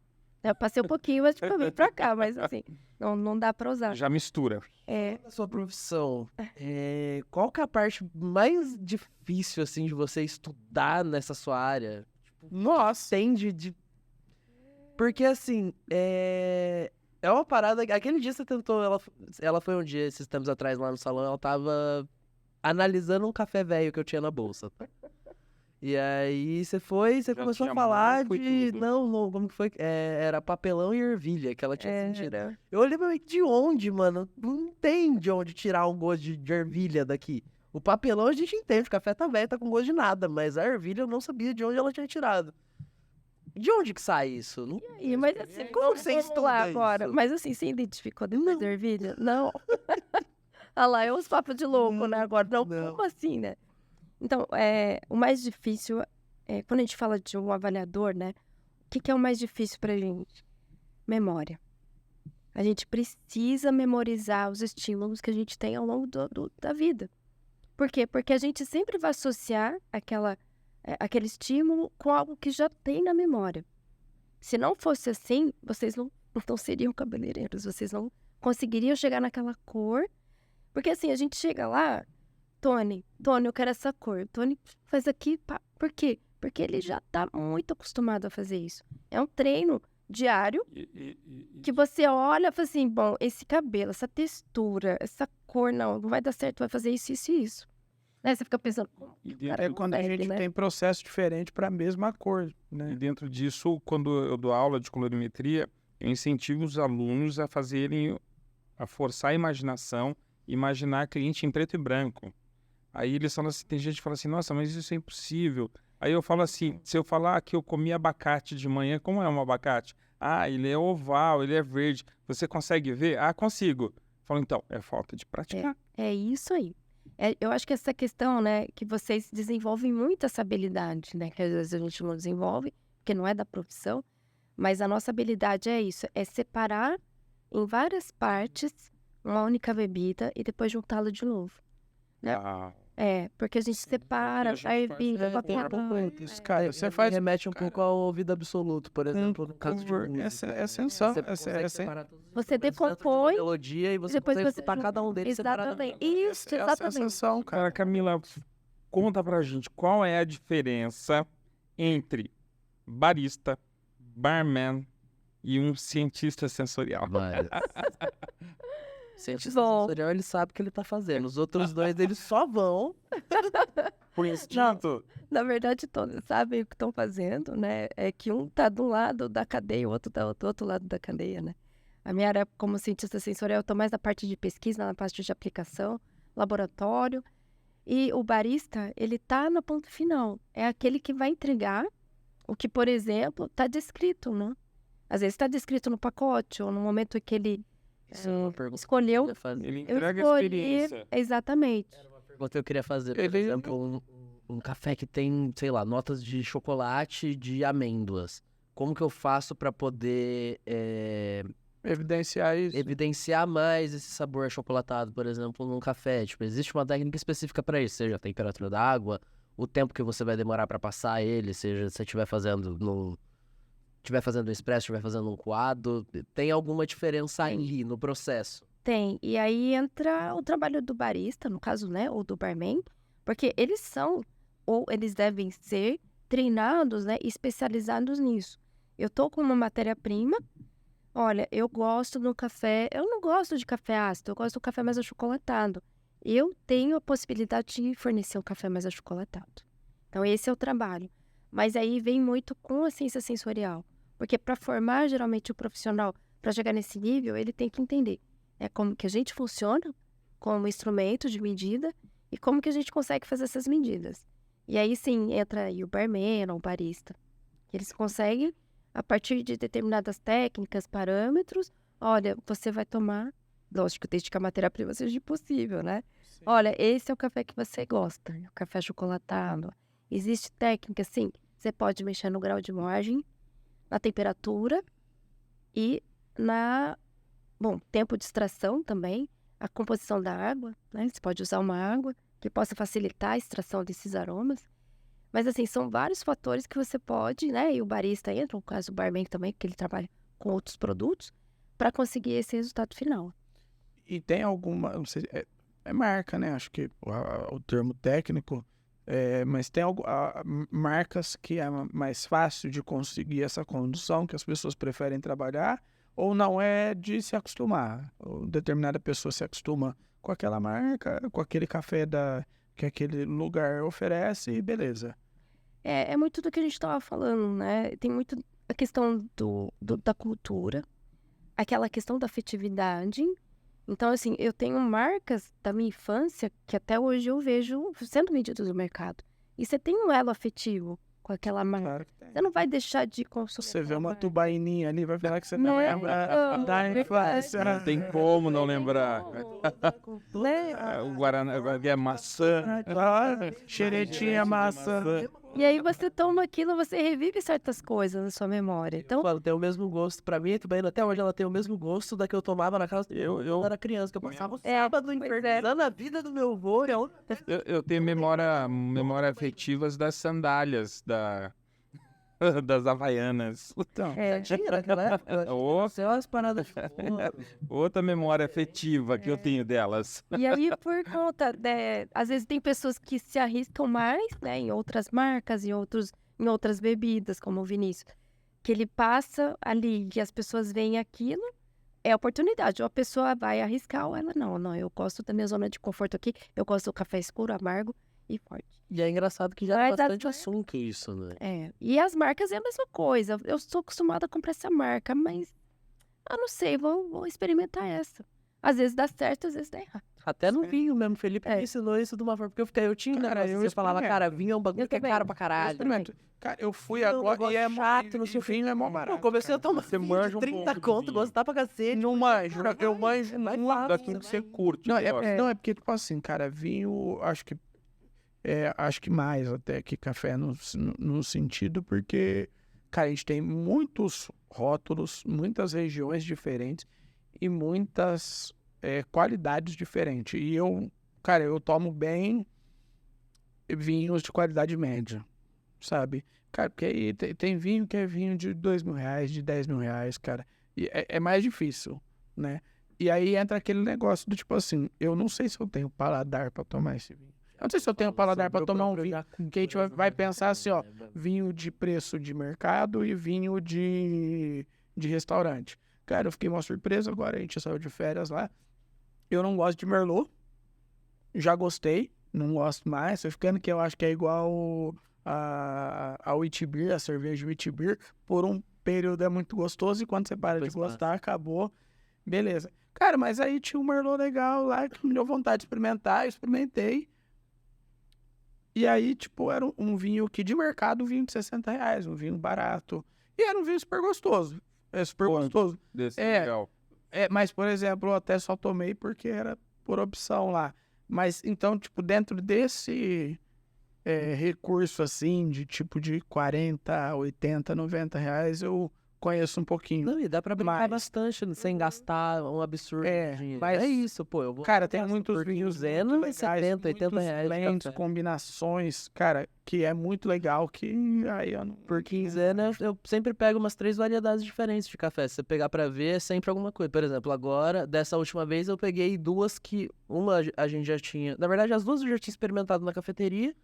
Eu passei um pouquinho antes de vir pra cá, mas assim, não dá pra usar. Já mistura. É, Na sua profissão, qual que é a parte mais difícil, assim, de você estudar nessa sua área? Nossa. Tem de... Porque, assim, é uma parada... Aquele dia você tentou... Ela foi um dia, esses tempos atrás, lá no salão, ela tava analisando um café velho que eu tinha na bolsa. E aí você começou a tinha falar muito, foi de... tudo. Não, como que foi? Era papelão e ervilha que ela tinha sentido. era. Eu olhei pra mim, de onde, mano? Não tem de onde tirar um gosto de ervilha daqui. O papelão a gente entende, o café tá velho, tá com gosto de nada, mas a ervilha eu não sabia de onde ela tinha tirado. De onde que sai isso? Não... E, mas assim, Como que você vamos lá estuda agora. isso? Mas assim, você identificou depois da ervilha? Não. Olha lá, é uns papos de louco, né? Agora, não, como assim, né? Então, o mais difícil, quando a gente fala de um avaliador, né? O que é o mais difícil pra gente? Memória. A gente precisa memorizar os estímulos que a gente tem ao longo da vida. Por quê? Porque a gente sempre vai associar aquele estímulo com algo que já tem na memória. Se não fosse assim, vocês não seriam cabeleireiros, vocês não conseguiriam chegar naquela cor. Porque assim, a gente chega lá, Tony, eu quero essa cor. Tony faz aqui, pá. Por quê? Porque ele já tá muito acostumado a fazer isso. É um treino diário que você olha e fala assim, bom, esse cabelo, essa textura, essa cor, não vai dar certo, vai fazer isso, isso e isso. Né? Você fica pensando, É quando a gente tem processo diferente para a mesma cor, né? E dentro disso, quando eu dou aula de colorimetria, eu incentivo os alunos a forçar a imaginação, imaginar cliente em preto e branco. Aí eles falam assim, tem gente que fala assim, nossa, mas isso é impossível. Aí eu falo assim, se eu falar que eu comi abacate de manhã, como é um abacate? Ah, ele é oval, ele é verde. Você consegue ver? Ah, consigo. Eu falo, então, é falta de praticar. É isso aí. Eu acho que essa questão, né, que vocês desenvolvem muito essa habilidade, né, que às vezes a gente não desenvolve, porque não é da profissão, mas a nossa habilidade é isso, é separar em várias partes uma única bebida e depois juntá-la de novo. Né? Porque a gente separa, aí vira cara, você faz... remete um pouco ao ouvido absoluto, por exemplo, no caso de música. Você decompõe, melodia e você depois consegue você para cada um deles exatamente. separadamente. Isso, exatamente. Cara, Camila, conta pra gente qual é a diferença entre barista, barman e um cientista sensorial. Cientista sensorial, ele sabe o que ele tá fazendo. Os outros dois, eles só vão por instinto. Na verdade, todos sabem o que estão fazendo, né? É que um tá de um lado da cadeia, o outro tá do outro lado da cadeia, né? A minha área como cientista sensorial, eu tô mais na parte de pesquisa, na parte de aplicação, laboratório. E o barista, ele tá no ponto final. É aquele que vai entregar o que, por exemplo, tá descrito, né? Às vezes tá descrito no pacote, ou no momento em que ele escolheu. Ele entrega a experiência. Exatamente. Era uma pergunta que eu queria fazer. Por exemplo, um café que tem, sei lá, notas de chocolate e de amêndoas. Como que eu faço para poder evidenciar isso? Evidenciar mais esse sabor achocolatado, por exemplo, num café. Tipo, existe uma técnica específica para isso, seja a temperatura da água, o tempo que você vai demorar para passar ele, seja se você estiver fazendo um expresso, estiver fazendo um coado, tem alguma diferença aí no processo? Tem, e aí entra o trabalho do barista, no caso, né, ou do barman, porque eles são, ou eles devem ser treinados, né, especializados nisso. Eu tô com uma matéria-prima, olha, eu gosto do café, eu não gosto de café ácido, eu gosto do café mais achocolatado. Eu tenho a possibilidade de fornecer um café mais achocolatado. Então, esse é o trabalho. Mas aí vem muito com a ciência sensorial. Porque para formar, geralmente, o profissional, para chegar nesse nível, ele tem que entender como que a gente funciona como instrumento de medida e como que a gente consegue fazer essas medidas. E aí, sim, entra aí o barman ou o barista. Eles conseguem, a partir de determinadas técnicas, parâmetros, olha, você vai tomar, lógico, desde que a matéria-prima seja possível, né? Sim. Olha, esse é o café que você gosta, o café achocolatado. Existe técnica, sim, você pode mexer no grau de moagem, na temperatura e tempo de extração também, a composição da água, né? Você pode usar uma água que possa facilitar a extração desses aromas. Mas, assim, são vários fatores que você pode, né? E o barista entra, no caso o barman também, porque ele trabalha com outros produtos, para conseguir esse resultado final. E tem alguma, não sei, é marca, né? Acho que o termo técnico... mas tem marcas que é mais fácil de conseguir essa condução, que as pessoas preferem trabalhar, ou não é de se acostumar. Ou determinada pessoa se acostuma com aquela marca, com aquele café que aquele lugar oferece e beleza. É muito do que a gente estava falando, né? Tem muito a questão da cultura, aquela questão da afetividade. Então, assim, eu tenho marcas da minha infância que até hoje eu vejo sendo vendidas no mercado. E você tem um elo afetivo com aquela marca. Claro que tem. Você não vai deixar de consumir. Você vê uma tubaininha ali, vai falar que você não lembra da infância. Não tem como não lembrar. O Guaraná é maçã. Xeretinha, maçã. E aí você toma aquilo, você revive certas coisas na sua memória. Então, eu falo, tem o mesmo gosto. Pra mim, até hoje ela tem o mesmo gosto da que eu tomava na casa eu era criança, que eu passava o sábado infernizando a vida do meu avô. Eu tenho memória afetivas das sandálias das Havaianas. Então, tinha naquela época. As paradas de outra memória afetiva que eu tenho delas. E aí, por conta, às vezes tem pessoas que se arriscam mais, né, em outras marcas, em outras bebidas, como o Vinícius, que ele passa ali e as pessoas veem aquilo, é oportunidade. Ou a pessoa vai arriscar ou ela não, eu gosto da minha zona de conforto aqui, eu gosto do café escuro, amargo e forte. E é engraçado que já é bastante assunto isso, né? E as marcas é a mesma coisa. Eu sou acostumada a comprar essa marca, mas eu não sei, vou experimentar essa. Às vezes dá certo, às vezes dá errado. Até no vinho mesmo, Felipe me ensinou isso de uma forma, porque eu tinha, Cara, você falava, cara, vinho é um bagulho que é caro pra Eu caralho. experimento. Cara, eu fui Não, agora negócio e é chato, não sei o que. vinho é mó barato. Eu comecei a tomar Você vinho manja de um 30 pouco de conto, vinho. gostar pra cacete. Não manjo, eu manjo vai muito fácil, Daquilo que você curte. Não, gosta. não, é porque, tipo assim, cara, vinho, acho que mais até que café no sentido, porque, cara, a gente tem muitos rótulos, muitas regiões diferentes e muitas qualidades diferentes. E cara, eu tomo bem vinhos de qualidade média, sabe? Cara, porque aí tem vinho que é vinho de R$2.000, de R$10.000, cara. E é mais difícil, né? E aí entra aquele negócio do tipo assim, eu não sei se eu tenho paladar pra tomar esse vinho. Eu não sei se eu tenho paladar pra tomar um vinho. Que a gente vai pensar assim, ó, vinho de preço de mercado e vinho de restaurante. Cara, eu fiquei uma surpresa agora, a gente saiu de férias lá. Eu não gosto de Merlot. Já gostei, não gosto mais. Tô ficando que eu acho que é igual a Witbier, a cerveja Witbier. Por um período é muito gostoso e quando você para de gostar, acabou. Beleza. Cara, mas aí tinha um Merlot legal lá que me deu vontade de experimentar, eu experimentei. E aí, tipo, era um vinho que de mercado, um vinho de R$60, um vinho barato. E era um vinho super gostoso. É super gostoso. Desse legal. Mas, por exemplo, eu até só tomei porque era por opção lá. Mas, então, tipo, dentro desse recurso, assim, de tipo de 40, 80, R$90, eu conheço um pouquinho. Não, e dá pra brincar Mas- bastante, sem gastar um absurdo de dinheiro. mas- É isso, pô. Eu vou Cara, tem gastar muitos por vinhos quinzena, muito legais, 70, 80 muitos reais de blends, café. combinações, cara, que é muito legal, que aí eu não... Por quinzena, eu sempre pego umas 3 variedades diferentes de café. Se você pegar pra ver, é sempre alguma coisa. Por exemplo, agora, dessa última vez, eu peguei 2 que... Uma a gente já tinha... Na verdade, as 2 eu já tinha experimentado na cafeteria.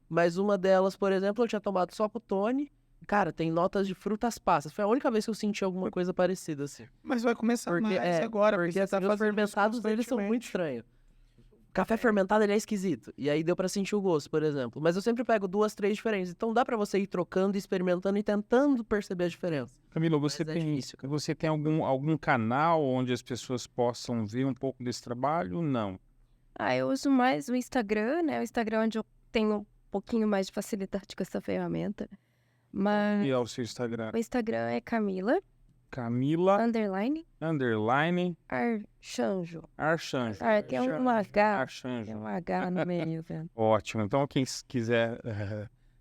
Mas uma delas, por exemplo, eu tinha tomado só com o Tony. Cara, tem notas de frutas passas. Foi a única vez que eu senti alguma coisa parecida, assim. Mas vai começar Porque, mais agora, porque você assim, tá os fazendo fermentados isso deles são muito constantemente. estranhos. Café fermentado, ele é esquisito. E aí deu pra sentir o gosto, por exemplo. Mas eu sempre pego 2, 3 diferentes. Então dá pra você ir trocando, experimentando e tentando perceber a diferença. Camila, você Mas é tem, difícil, cara. você tem algum canal onde as pessoas possam ver um pouco desse trabalho? Não. Eu uso mais o Instagram, né? O Instagram onde eu tenho um pouquinho mais de facilidade com essa ferramenta. Mas E é o seu Instagram? o Instagram é Camila, Camila, _, Archanjo. Archanjo. Tem um H, Archanjo. tem um H no meio, velho. Ótimo. Então, quem quiser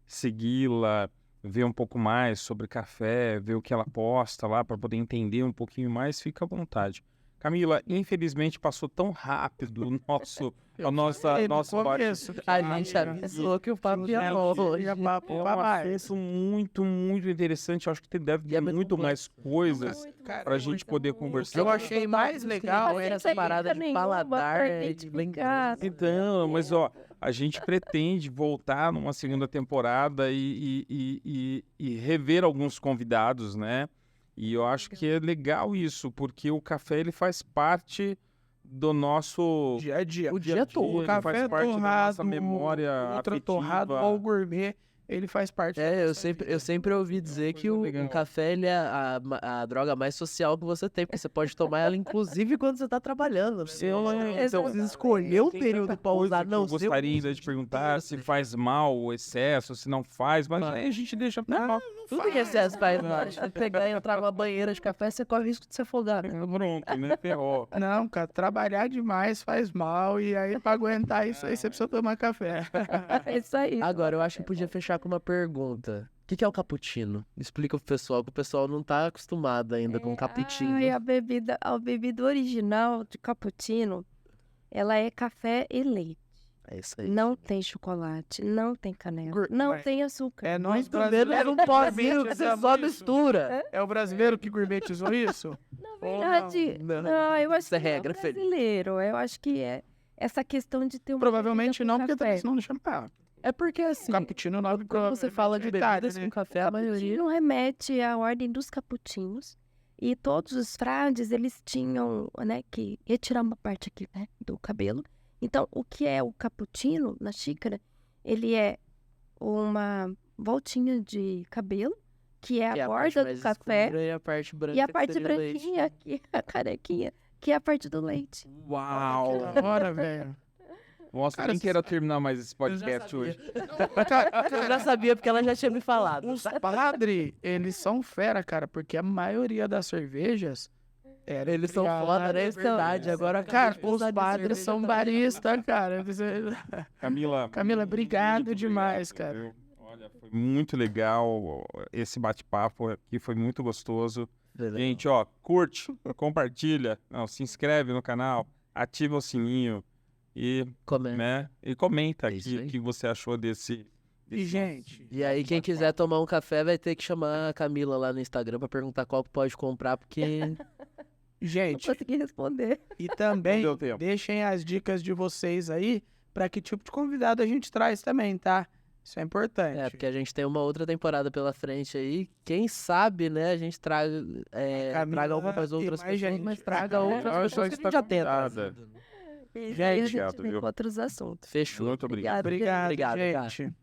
segui-la, ver um pouco mais sobre café, ver o que ela posta lá para poder entender um pouquinho mais, fica à vontade. Camila, infelizmente passou tão rápido o nosso começo, bate-papo. A gente avisou que o papo ia hoje. É um assunto muito, muito interessante. Eu acho que deve ter muito mais coisas para a gente poder conversar. Eu achei mais legal Mas essa isso parada aí de nenhuma paladar pra é de identificar. Então, mas ó, a gente pretende voltar numa segunda temporada e rever alguns convidados, né? E eu acho que é legal isso, porque o café ele faz parte do nosso dia a dia. O dia todo. O ele café faz parte da nossa torrado, memória outra afetiva. torrado ao gourmet, ele faz parte da eu nossa vida. sempre ouvi dizer que coisa o legal. café ele é a droga mais social que você tem, porque você pode tomar ela inclusive quando você tá trabalhando. Você Então, precisa escolher o tem período tanta pra coisa usar. que Não, eu gostaria ainda de perguntar se faz mal o excesso, se não faz, mas aí a gente deixa pra lá. Tudo que excesso faz mal. Você pegar e entrar numa banheira de café, você corre o risco de se afogar. Pronto, né? Ferrou. Não, cara, trabalhar demais faz mal e aí pra aguentar isso aí você precisa tomar café. É isso aí. Agora, eu acho que podia fechar com uma pergunta. O que é o cappuccino? Explica pro pessoal, que o pessoal não tá acostumado ainda com cappuccino. A bebida original de cappuccino, ela é café e leite. É isso aí. Não tem chocolate, não tem canela, não Mas tem açúcar. É nós Brasileiro brasileiros um pozinho que você só mistura. É o brasileiro que gourmetizou isso? Na verdade, não, eu acho Isso é que não regra, Felipe. brasileiro. Eu acho que é essa questão de ter uma Provavelmente bebida não, com porque café. também senão não chama. É porque assim, Cappuccino não, quando você fala de bebidas com café, a maioria... Cappuccino remete à ordem dos cappuccinos. E todos os frades, eles tinham, né, que retirar uma parte aqui, né, do cabelo. Então, o que é o cappuccino na xícara? Ele é uma voltinha de cabelo, que é que é a a parte borda mais do café, escura e a parte branca e a que parte seria leite. branquinha aqui, a carequinha, que é a parte do leite. Uau! Da hora, velho. Nossa, Cara, nem quero terminar mais esse podcast sabia. hoje. Eu já sabia porque ela já tinha me falado. Os padres, eles são fera, cara, porque a maioria das cervejas... Eles são foda, né? É verdade. Agora, Cara, os padres são baristas, cara. Camila, obrigado demais, cara. Viu? Olha, foi muito legal esse bate-papo aqui, foi muito gostoso. Gente, ó, curte, compartilha, se inscreve no canal, ativa o sininho e comenta aqui o que você achou desse E, gente... E aí, quem quiser tomar um café vai ter que chamar a Camila lá no Instagram pra perguntar qual que pode comprar, porque... Gente, Não consegui responder. e também Não deu tempo. deixem as dicas de vocês aí pra que tipo de convidado a gente traz também, tá? Isso é importante. porque a gente tem uma outra temporada pela frente aí. Quem sabe, né, a gente traga algumas outras mais pessoas, gente. mas traga outras pessoas que a gente já tem trazido. E aí a Gente, gente obrigado, vem viu? com outros assuntos. Fechou. Muito obrigado. Obrigado, Obrigado, cara. gente.